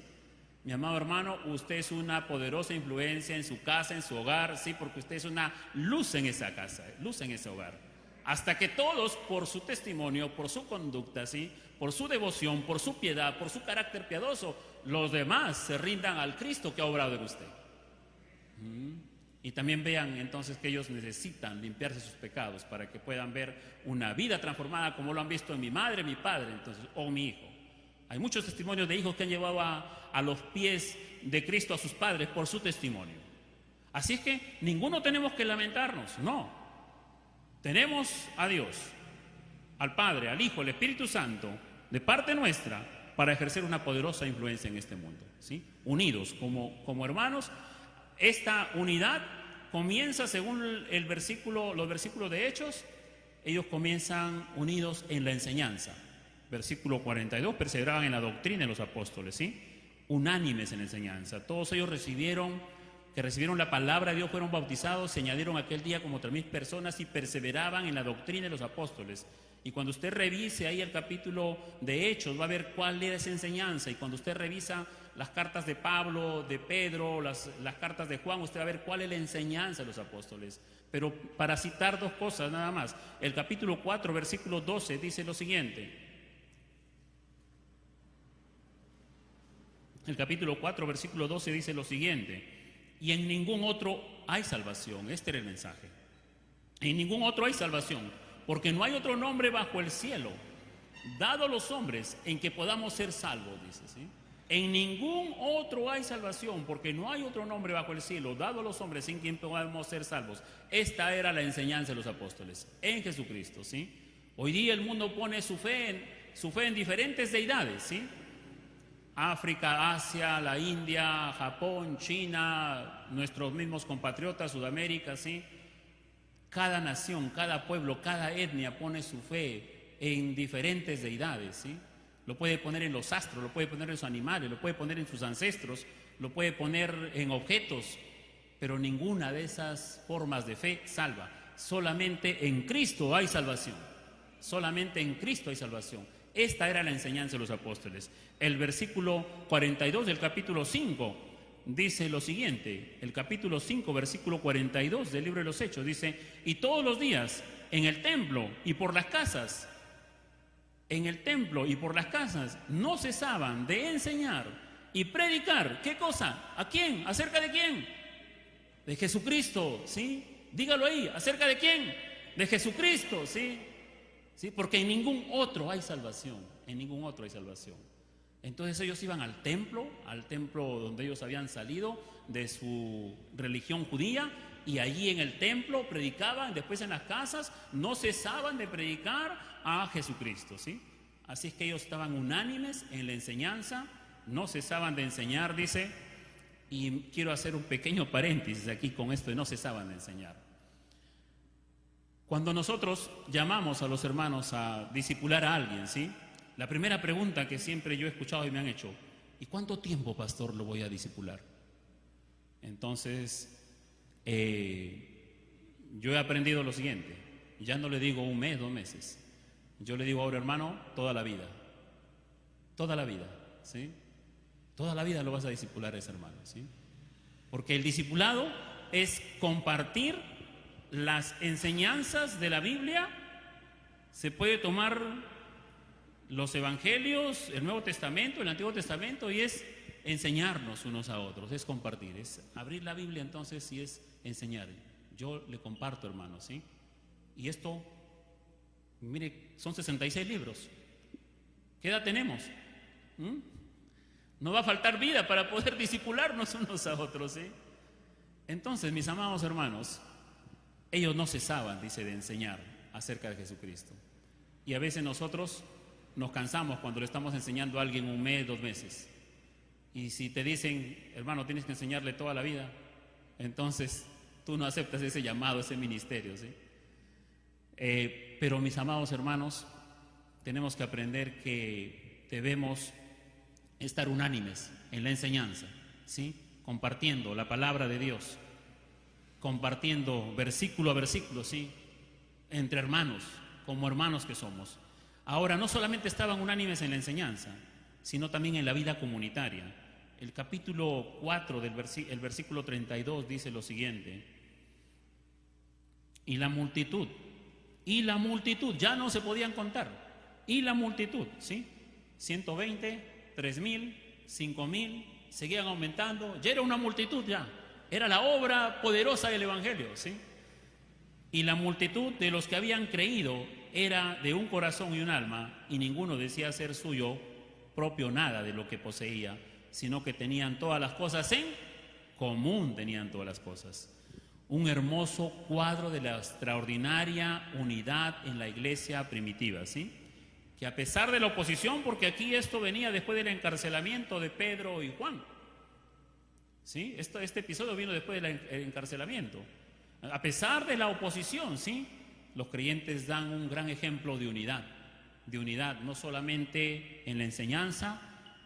Mi amado hermano, usted es una poderosa influencia en su casa, en su hogar, ¿sí? Porque usted es una luz en esa casa, luz en ese hogar. Hasta que todos, por su testimonio, por su conducta, ¿sí? Por su devoción, por su piedad, por su carácter piadoso, los demás se rindan al Cristo que ha obrado en usted. Y también vean entonces que ellos necesitan limpiarse sus pecados para que puedan ver una vida transformada como lo han visto en mi madre, mi padre, entonces, o mi hijo. Hay muchos testimonios de hijos que han llevado a los pies de Cristo a sus padres por su testimonio. Así es que ninguno tenemos que lamentarnos, no. Tenemos a Dios, al Padre, al Hijo, al Espíritu Santo, de parte nuestra, para ejercer una poderosa influencia en este mundo, ¿sí? Unidos como hermanos. Esta unidad comienza, según los versículos de Hechos, ellos comienzan unidos en la enseñanza. Versículo 42, perseveraban en la doctrina de los apóstoles, ¿sí? Unánimes en la enseñanza. Todos ellos recibieron la palabra de Dios, fueron bautizados, se añadieron aquel día como 3,000 personas y perseveraban en la doctrina de los apóstoles. Y cuando usted revise ahí el capítulo de Hechos, va a ver cuál era esa enseñanza. Y cuando usted revisa las cartas de Pablo, de Pedro, las cartas de Juan, usted va a ver cuál es la enseñanza de los apóstoles. Pero para citar dos cosas nada más, el capítulo 4, versículo 12 dice lo siguiente. El capítulo 4, versículo 12 dice lo siguiente: y en ningún otro hay salvación. Este era el mensaje. En ningún otro hay salvación, porque no hay otro nombre bajo el cielo dado a los hombres en que podamos ser salvos, dice, ¿sí? En ningún otro hay salvación, porque no hay otro nombre bajo el cielo dado a los hombres en quien podamos ser salvos. Esta era la enseñanza de los apóstoles, en Jesucristo, ¿sí? Hoy día el mundo pone su fe en diferentes deidades, ¿sí? África, Asia, la India, Japón, China, nuestros mismos compatriotas, Sudamérica, ¿sí? Cada nación, cada pueblo, cada etnia pone su fe en diferentes deidades, ¿sí? Lo puede poner en los astros, lo puede poner en sus animales, lo puede poner en sus ancestros, lo puede poner en objetos, pero ninguna de esas formas de fe salva. Solamente en Cristo hay salvación. Solamente en Cristo hay salvación. Esta era la enseñanza de los apóstoles. El versículo 42 del capítulo 5 dice lo siguiente. El capítulo 5, versículo 42 del libro de los Hechos dice: y todos los días en el templo y por las casas, no cesaban de enseñar y predicar. ¿Qué cosa? ¿A quién? ¿Acerca de quién? De Jesucristo, ¿sí? Dígalo ahí. ¿Acerca de quién? De Jesucristo, ¿sí? ¿Sí? Porque en ningún otro hay salvación. En ningún otro hay salvación. Entonces ellos iban al templo donde ellos habían salido de su religión judía, y allí en el templo predicaban. Después en las casas no cesaban de predicar a Jesucristo, ¿sí? Así es que ellos estaban unánimes en la enseñanza, no cesaban de enseñar, dice. Y quiero hacer un pequeño paréntesis aquí con esto de no cesaban de enseñar. Cuando nosotros llamamos a los hermanos a discipular a alguien, ¿sí? La primera pregunta que siempre yo he escuchado y me han hecho: ¿y cuánto tiempo, pastor, lo voy a discipular? Entonces, yo he aprendido lo siguiente: ya no le digo 1 mes, 2 meses. Yo le digo ahora, hermano, toda la vida. Toda la vida, ¿sí? Toda la vida lo vas a discipular a ese hermano, ¿sí? Porque el discipulado es compartir las enseñanzas de la Biblia. Se puede tomar los evangelios, el Nuevo Testamento, el Antiguo Testamento, y es enseñarnos unos a otros, es compartir, es abrir la Biblia entonces y es enseñar. Yo le comparto, hermano, ¿sí? Y esto, mire, son 66 libros. ¿Qué edad tenemos? No va a faltar vida para poder discipularnos unos a otros, ¿sí? Entonces, mis amados hermanos, ellos no cesaban, dice, de enseñar acerca de Jesucristo. Y a veces nosotros nos cansamos cuando le estamos enseñando a alguien 1 mes, 2 meses. Y si te dicen, hermano, tienes que enseñarle toda la vida, entonces tú no aceptas ese llamado, ese ministerio, ¿sí? Pero mis amados hermanos, tenemos que aprender que debemos estar unánimes en la enseñanza, ¿sí? Compartiendo la palabra de Dios, compartiendo versículo a versículo, ¿sí? Entre hermanos, como hermanos que somos. Ahora, no solamente estaban unánimes en la enseñanza, sino también en la vida comunitaria. El capítulo 4 el versículo 32 dice lo siguiente: y la multitud, ya no se podían contar, y la multitud, ¿sí? 120, 3,000, 5,000, seguían aumentando, ya era una multitud ya, era la obra poderosa del Evangelio, ¿sí? Y la multitud de los que habían creído era de un corazón y un alma, y ninguno decía ser suyo propio nada de lo que poseía, sino que tenían todas las cosas en común, tenían todas las cosas. Un hermoso cuadro de la extraordinaria unidad en la iglesia primitiva, ¿sí? Que a pesar de la oposición, porque aquí esto venía después del encarcelamiento de Pedro y Juan, ¿sí? Este episodio vino después del encarcelamiento. A pesar de la oposición, ¿sí? Los creyentes dan un gran ejemplo de unidad, no solamente en la enseñanza,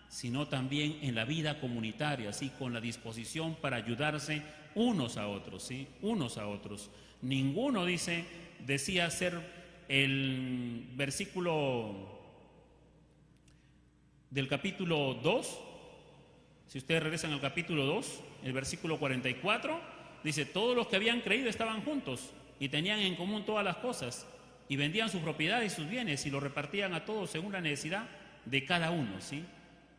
sino también en la vida comunitaria, ¿sí? Con la disposición para ayudarse unos a otros, ¿sí? Unos a otros. Ninguno decía ser el versículo del capítulo 2, si ustedes regresan al capítulo 2, el versículo 44, dice: todos los que habían creído estaban juntos y tenían en común todas las cosas, y vendían sus propiedades y sus bienes y lo repartían a todos según la necesidad de cada uno, ¿sí?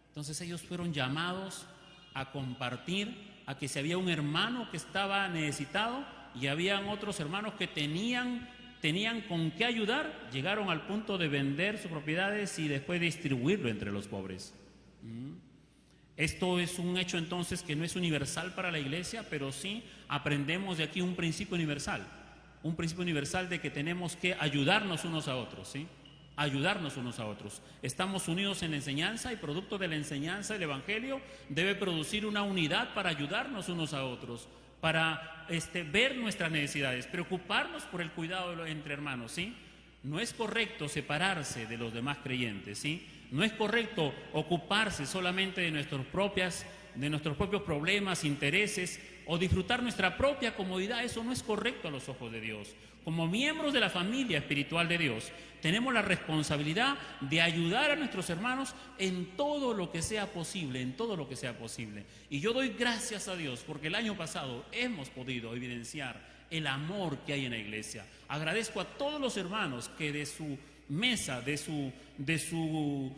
Entonces ellos fueron llamados a compartir, a que si había un hermano que estaba necesitado y habían otros hermanos que tenían con qué ayudar, llegaron al punto de vender sus propiedades y después distribuirlo entre los pobres. Esto es un hecho entonces que no es universal para la iglesia, pero sí aprendemos de aquí un principio universal de que tenemos que ayudarnos unos a otros, ¿sí? Ayudarnos unos a otros. Estamos unidos en la enseñanza y producto de la enseñanza del Evangelio debe producir una unidad para ayudarnos unos a otros, para ver nuestras necesidades, preocuparnos por el cuidado entre hermanos, ¿sí? No es correcto separarse de los demás creyentes, ¿sí? No es correcto ocuparse solamente de nuestros propios problemas, intereses o disfrutar nuestra propia comodidad. Eso no es correcto a los ojos de Dios. Como miembros de la familia espiritual de Dios, tenemos la responsabilidad de ayudar a nuestros hermanos en todo lo que sea posible, Y yo doy gracias a Dios porque el año pasado hemos podido evidenciar el amor que hay en la iglesia. Agradezco a todos los hermanos que de su mesa, de su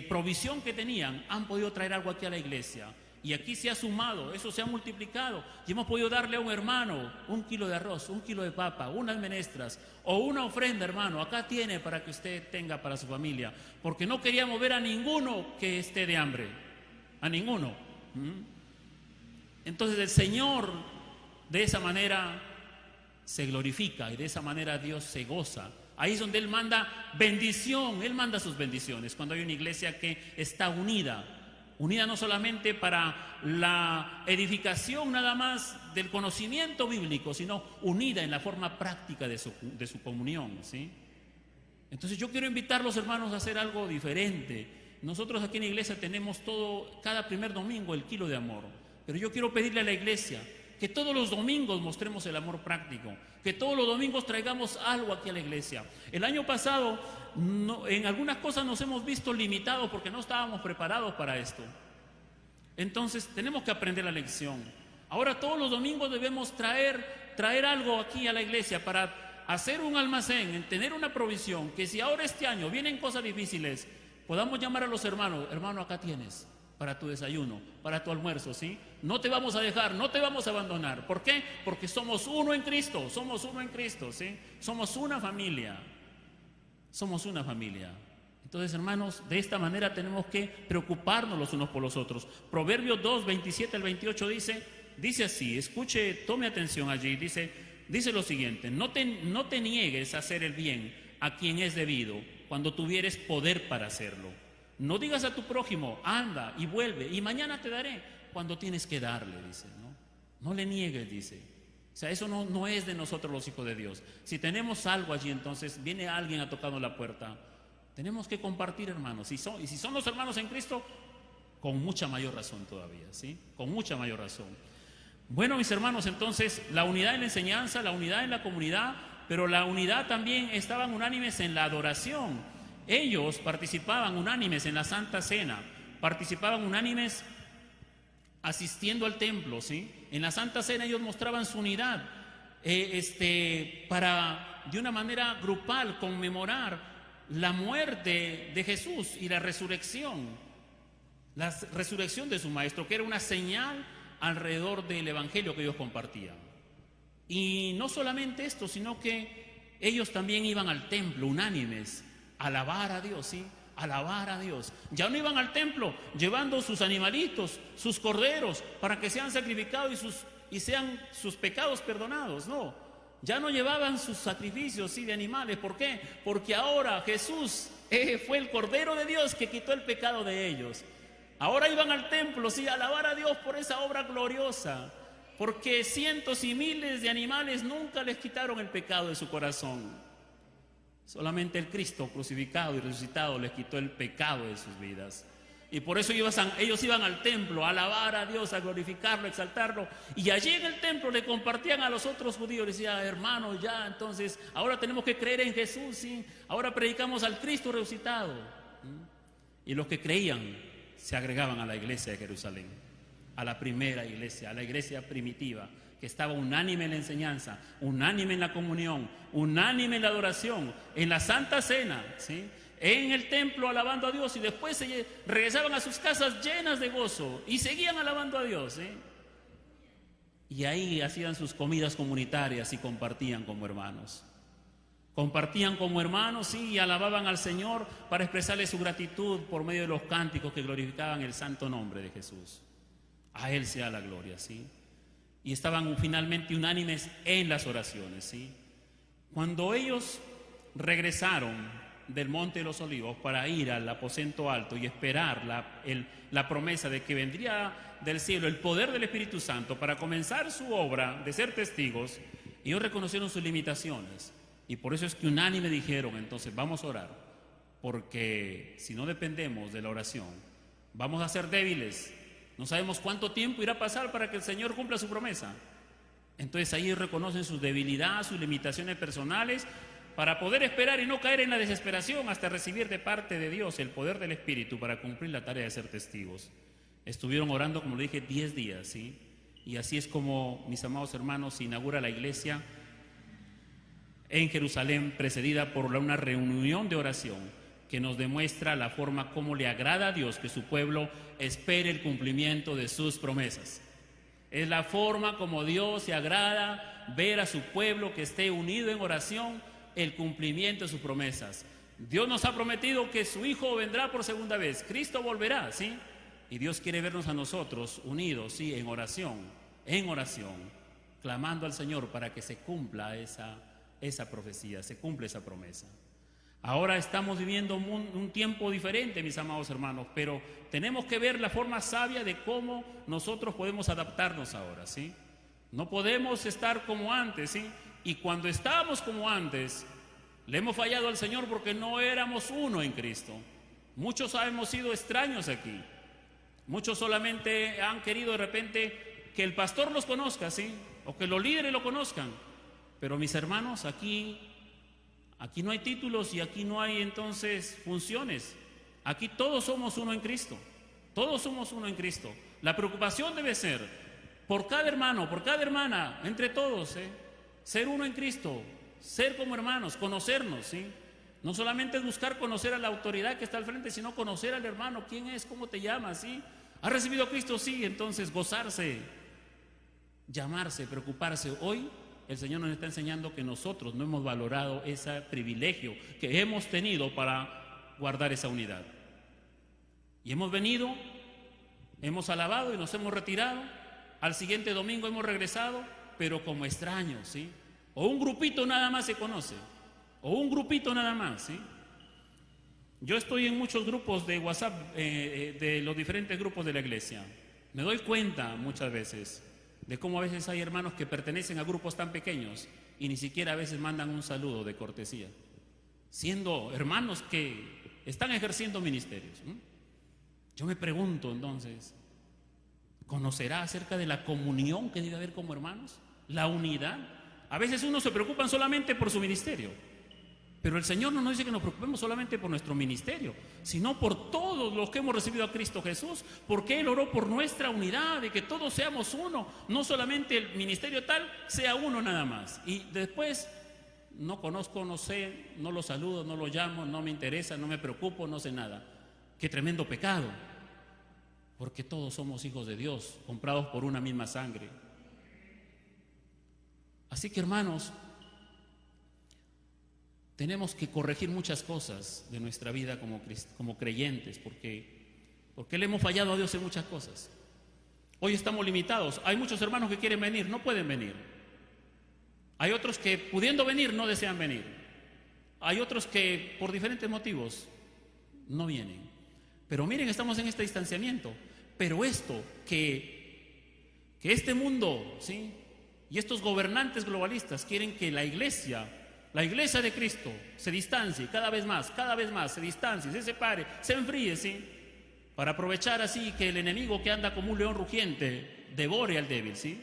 provisión que tenían, han podido traer algo aquí a la iglesia. Y aquí se ha sumado, eso se ha multiplicado y hemos podido darle a un hermano 1 kilo de arroz, 1 kilo de papa, unas menestras o una ofrenda, hermano. Acá tiene para que usted tenga para su familia, porque no queríamos ver a ninguno que esté de hambre, a ninguno. Entonces el Señor de esa manera se glorifica y de esa manera Dios se goza. Ahí es donde Él manda bendición, Él manda sus bendiciones. Cuando hay una iglesia que está unida no solamente para la edificación nada más del conocimiento bíblico, sino unida en la forma práctica de su comunión, ¿sí? Entonces yo quiero invitar a los hermanos a hacer algo diferente. Nosotros aquí en la iglesia tenemos cada primer domingo el kilo de amor, pero yo quiero pedirle a la iglesia que todos los domingos mostremos el amor práctico, que todos los domingos traigamos algo aquí a la iglesia. El año pasado en algunas cosas nos hemos visto limitados porque no estábamos preparados para esto. Entonces tenemos que aprender la lección. Ahora todos los domingos debemos traer algo aquí a la iglesia para hacer un almacén, tener una provisión, que si ahora este año vienen cosas difíciles, podamos llamar a los hermanos: hermano, acá tienes para tu desayuno, para tu almuerzo, ¿sí? No te vamos a dejar, no te vamos a abandonar. ¿Por qué? Porque somos uno en Cristo, ¿sí? Somos una familia. Entonces, hermanos, de esta manera tenemos que preocuparnos los unos por los otros. Proverbios 2, 27 al 28 dice así, escuche, tome atención allí, dice lo siguiente: no te niegues a hacer el bien a quien es debido cuando tuvieres poder para hacerlo. No digas a tu prójimo: anda y vuelve y mañana te daré, cuando tienes que darle, dice, ¿no? No le niegues, dice. O sea, eso no es de nosotros los hijos de Dios. Si tenemos algo allí, entonces viene alguien a tocarnos la puerta, tenemos que compartir, hermanos. Y si son los hermanos en Cristo, con mucha mayor razón todavía, ¿sí? Con mucha mayor razón. Bueno, mis hermanos, entonces, la unidad en la enseñanza, la unidad en la comunidad, pero la unidad también estaban unánimes en la adoración. Ellos participaban unánimes en la Santa Cena, participaban unánimes asistiendo al templo, ¿sí? En la Santa Cena ellos mostraban su unidad para de una manera grupal conmemorar la muerte de Jesús y la resurrección de su maestro, que era una señal alrededor del evangelio que ellos compartían. Y no solamente esto, sino que ellos también iban al templo unánimes a alabar a Dios, ¿sí? Alabar a Dios. Ya no iban al templo llevando sus animalitos, sus corderos, para que sean sacrificados y sean sus pecados perdonados. No, ya no llevaban sus sacrificios, ¿sí?, de animales. ¿Por qué? Porque ahora Jesús fue el Cordero de Dios que quitó el pecado de ellos. Ahora iban al templo, sí, a alabar a Dios por esa obra gloriosa, porque cientos y miles de animales nunca les quitaron el pecado de su corazón. Solamente el Cristo crucificado y resucitado les quitó el pecado de sus vidas. Y por eso ellos iban al templo a alabar a Dios, a glorificarlo, a exaltarlo. Y allí en el templo le compartían a los otros judíos, les decía: hermanos, ya entonces ahora tenemos que creer en Jesús, ¿sí? Ahora predicamos al Cristo resucitado. Y los que creían se agregaban a la iglesia de Jerusalén, a la primera iglesia, a la iglesia primitiva, que estaba unánime en la enseñanza, unánime en la comunión, unánime en la adoración, en la Santa Cena, ¿sí?, en el templo alabando a Dios, y después se regresaban a sus casas llenas de gozo y seguían alabando a Dios, ¿sí? Y ahí hacían sus comidas comunitarias y compartían como hermanos. Compartían como hermanos, sí, y alababan al Señor para expresarle su gratitud por medio de los cánticos que glorificaban el santo nombre de Jesús. A Él sea la gloria, ¿sí? Y estaban finalmente unánimes en las oraciones, ¿sí? Cuando ellos regresaron del Monte de los Olivos para ir al aposento alto y esperar la promesa de que vendría del cielo el poder del Espíritu Santo para comenzar su obra de ser testigos, ellos reconocieron sus limitaciones. Y por eso es que unánime dijeron: entonces vamos a orar, porque si no dependemos de la oración, vamos a ser débiles. No sabemos cuánto tiempo irá a pasar para que el Señor cumpla su promesa. Entonces ahí reconocen su debilidad, sus limitaciones personales, para poder esperar y no caer en la desesperación hasta recibir de parte de Dios el poder del Espíritu para cumplir la tarea de ser testigos. Estuvieron orando, como lo dije, 10 días, ¿sí? Y así es como, mis amados hermanos, se inaugura la iglesia en Jerusalén, precedida por una reunión de oración que nos demuestra la forma como le agrada a Dios que su pueblo espere el cumplimiento de sus promesas. Es la forma como Dios se agrada ver a su pueblo que esté unido en oración, el cumplimiento de sus promesas. Dios nos ha prometido que su Hijo vendrá por segunda vez, Cristo volverá, ¿sí? Y Dios quiere vernos a nosotros unidos, ¿sí?, en oración, clamando al Señor para que se cumpla esa profecía, se cumple esa promesa. Ahora estamos viviendo un tiempo diferente, mis amados hermanos, pero tenemos que ver la forma sabia de cómo nosotros podemos adaptarnos ahora, ¿sí? No podemos estar como antes, ¿sí? Y cuando estábamos como antes, le hemos fallado al Señor porque no éramos uno en Cristo. Muchos hemos sido extraños aquí. Muchos solamente han querido de repente que el pastor los conozca, ¿sí?, o que los líderes lo conozcan. Pero mis hermanos, aquí no hay títulos y aquí no hay entonces funciones. Aquí todos somos uno en Cristo. Todos somos uno en Cristo. La preocupación debe ser por cada hermano, por cada hermana, entre todos, ser uno en Cristo, ser como hermanos, conocernos, ¿sí? No solamente es buscar conocer a la autoridad que está al frente, sino conocer al hermano, quién es, cómo te llamas, ¿sí? ¿Has recibido a Cristo? Sí, entonces gozarse, llamarse, preocuparse. Hoy el Señor nos está enseñando que nosotros no hemos valorado ese privilegio que hemos tenido para guardar esa unidad. Y hemos venido, hemos alabado y nos hemos retirado. Al siguiente domingo hemos regresado, pero como extraños, ¿sí? O un grupito nada más se conoce, o un grupito nada más, ¿sí? Yo estoy en muchos grupos de WhatsApp, de los diferentes grupos de la iglesia. Me doy cuenta muchas veces de cómo a veces hay hermanos que pertenecen a grupos tan pequeños y ni siquiera a veces mandan un saludo de cortesía, siendo hermanos que están ejerciendo ministerios. Yo me pregunto entonces, ¿conocerá acerca de la comunión que debe haber como hermanos? La unidad. A veces uno se preocupa solamente por su ministerio, pero el Señor no nos dice que nos preocupemos solamente por nuestro ministerio, sino por todos los que hemos recibido a Cristo Jesús, porque Él oró por nuestra unidad, de que todos seamos uno, no solamente el ministerio tal sea uno nada más. Y después, no conozco, no sé, no lo saludo, no lo llamo, no me interesa, no me preocupo, no sé nada. Qué tremendo pecado, porque todos somos hijos de Dios, comprados por una misma sangre. Así que, hermanos, tenemos que corregir muchas cosas de nuestra vida como creyentes, porque le hemos fallado a Dios en muchas cosas. Hoy estamos limitados. Hay muchos hermanos que quieren venir, no pueden venir. Hay otros que, pudiendo venir, no desean venir. Hay otros que, por diferentes motivos, no vienen. Pero miren, estamos en este distanciamiento. Pero esto, que este mundo, ¿sí?, y estos gobernantes globalistas quieren que la iglesia de Cristo se distancie cada vez más, se distancie, se separe, se enfríe, ¿sí?, para aprovechar así que el enemigo que anda como un león rugiente devore al débil, ¿sí?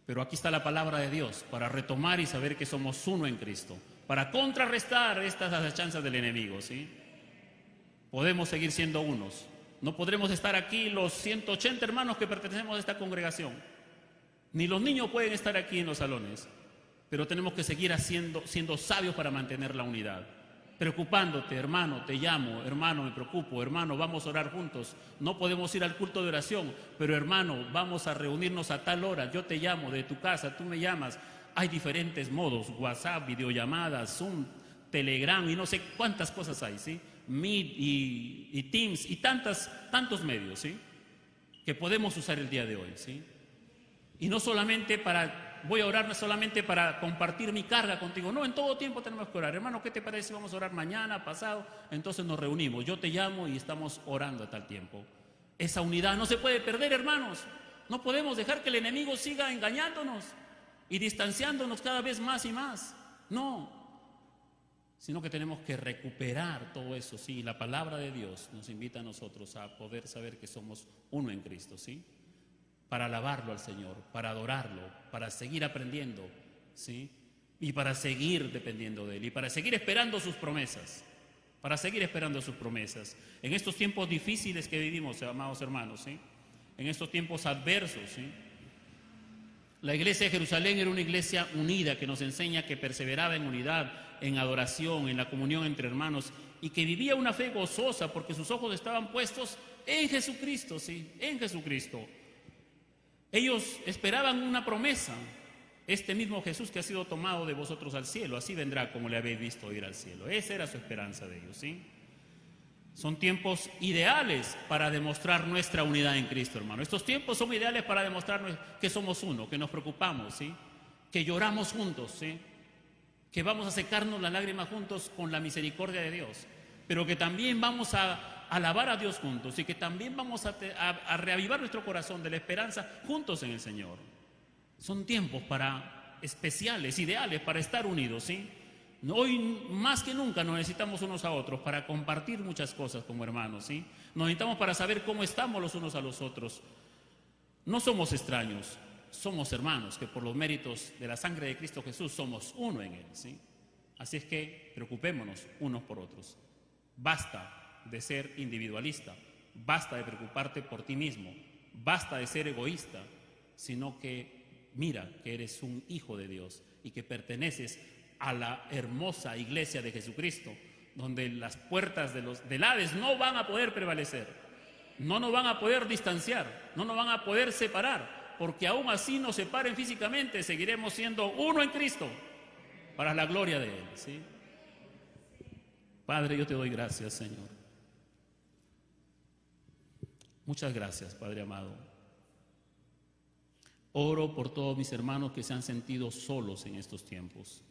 Pero aquí está la palabra de Dios para retomar y saber que somos uno en Cristo, para contrarrestar estas acechanzas del enemigo, ¿sí? Podemos seguir siendo unos. No podremos estar aquí los 180 hermanos que pertenecemos a esta congregación, ni los niños pueden estar aquí en los salones, pero tenemos que seguir siendo sabios para mantener la unidad. Preocupándote, hermano, te llamo, hermano, me preocupo, hermano, vamos a orar juntos. No podemos ir al culto de oración, pero hermano, vamos a reunirnos a tal hora. Yo te llamo de tu casa, tú me llamas. Hay diferentes modos: WhatsApp, videollamadas, Zoom, Telegram y no sé cuántas cosas hay, ¿sí? Meet y Teams y tantos medios, ¿sí?, que podemos usar el día de hoy, ¿sí? Y no solamente voy a orar solamente para compartir mi carga contigo. No, en todo tiempo tenemos que orar. Hermano, ¿qué te parece si vamos a orar mañana, pasado? Entonces nos reunimos. Yo te llamo y estamos orando a tal tiempo. Esa unidad no se puede perder, hermanos. No podemos dejar que el enemigo siga engañándonos y distanciándonos cada vez más y más. No. Sino que tenemos que recuperar todo eso, sí. La palabra de Dios nos invita a nosotros a poder saber que somos uno en Cristo, ¿sí?, para alabarlo al Señor, para adorarlo, para seguir aprendiendo, ¿sí?, y para seguir dependiendo de Él, y para seguir esperando sus promesas, en estos tiempos difíciles que vivimos, amados hermanos, ¿sí?, en estos tiempos adversos, ¿sí? La iglesia de Jerusalén era una iglesia unida que nos enseña que perseveraba en unidad, en adoración, en la comunión entre hermanos, y que vivía una fe gozosa porque sus ojos estaban puestos en Jesucristo, ¿sí?, en Jesucristo. Ellos esperaban una promesa: este mismo Jesús que ha sido tomado de vosotros al cielo, así vendrá como le habéis visto ir al cielo. Esa era su esperanza de ellos, ¿sí? Son tiempos ideales para demostrar nuestra unidad en Cristo, hermano. Estos tiempos son ideales para demostrar que somos uno, que nos preocupamos, ¿sí?, que lloramos juntos, ¿sí?, que vamos a secarnos las lágrimas juntos con la misericordia de Dios, pero que también vamos a alabar a Dios juntos y que también vamos a reavivar nuestro corazón de la esperanza juntos en el Señor. Son tiempos especiales, ideales para estar unidos, ¿sí? Hoy más que nunca nos necesitamos unos a otros para compartir muchas cosas como hermanos, ¿sí? Nos necesitamos para saber cómo estamos los unos a los otros. No somos extraños, somos hermanos, que por los méritos de la sangre de Cristo Jesús somos uno en Él, ¿sí? Así es que preocupémonos unos por otros. Basta de ser individualista, basta de preocuparte por ti mismo, basta de ser egoísta, sino que mira que eres un hijo de Dios y que perteneces a la hermosa iglesia de Jesucristo, donde las puertas del Hades no van a poder prevalecer, no nos van a poder distanciar, no nos van a poder separar, porque aún así nos separen físicamente, seguiremos siendo uno en Cristo para la gloria de Él, ¿sí? Padre, yo te doy gracias, Señor. Muchas gracias, Padre amado. Oro por todos mis hermanos que se han sentido solos en estos tiempos,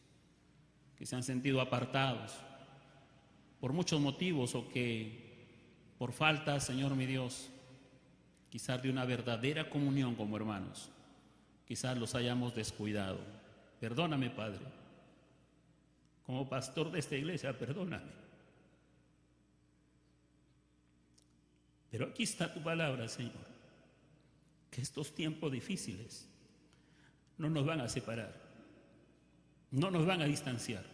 que se han sentido apartados por muchos motivos o que por falta, Señor mi Dios, quizás de una verdadera comunión como hermanos, quizás los hayamos descuidado. Perdóname, Padre. Como pastor de esta iglesia, perdóname. Pero aquí está tu palabra, Señor, que estos tiempos difíciles no nos van a separar, no nos van a distanciar,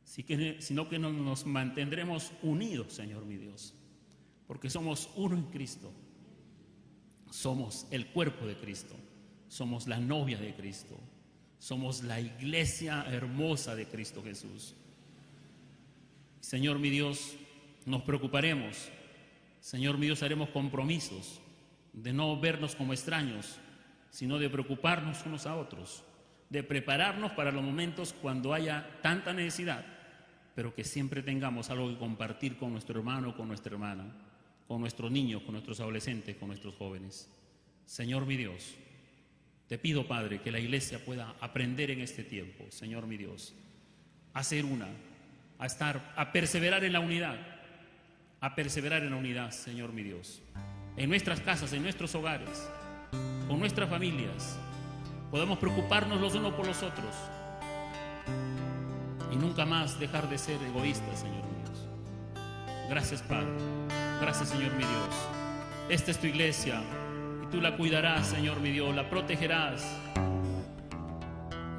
sino que nos mantendremos unidos, Señor mi Dios, porque somos uno en Cristo, somos el cuerpo de Cristo, somos la novia de Cristo, somos la iglesia hermosa de Cristo Jesús. Señor mi Dios, nos preocuparemos, Señor mi Dios, haremos compromisos de no vernos como extraños, sino de preocuparnos unos a otros, de prepararnos para los momentos cuando haya tanta necesidad, pero que siempre tengamos algo que compartir con nuestro hermano, con nuestra hermana, con nuestros niños, con nuestros adolescentes, con nuestros jóvenes. Señor mi Dios, te pido, Padre, que la iglesia pueda aprender en este tiempo, Señor mi Dios, a ser una, a perseverar en la unidad, Señor mi Dios, en nuestras casas, en nuestros hogares, con nuestras familias, podemos preocuparnos los unos por los otros y nunca más dejar de ser egoístas, Señor mi Dios. Gracias, Padre, gracias, Señor mi Dios. Esta es tu iglesia y tú la cuidarás, Señor mi Dios, la protegerás.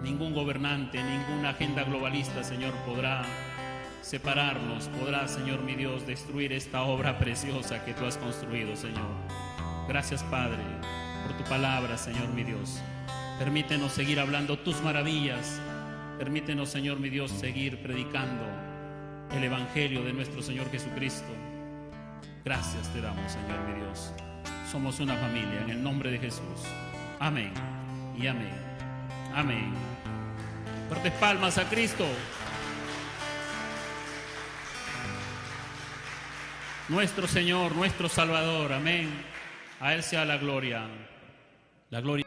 Ningún gobernante, ninguna agenda globalista, Señor, podrá separarnos, podrá, Señor mi Dios, destruir esta obra preciosa que tú has construido, Señor. Gracias, Padre, por tu palabra, Señor mi Dios. Permítenos seguir hablando tus maravillas. Permítenos, Señor mi Dios, seguir predicando el Evangelio de nuestro Señor Jesucristo. Gracias te damos, Señor mi Dios. Somos una familia, en el nombre de Jesús. Amén y amén. Amén. Fuertes palmas a Cristo. Nuestro Señor, nuestro Salvador. Amén. A Él sea la gloria. La gloria.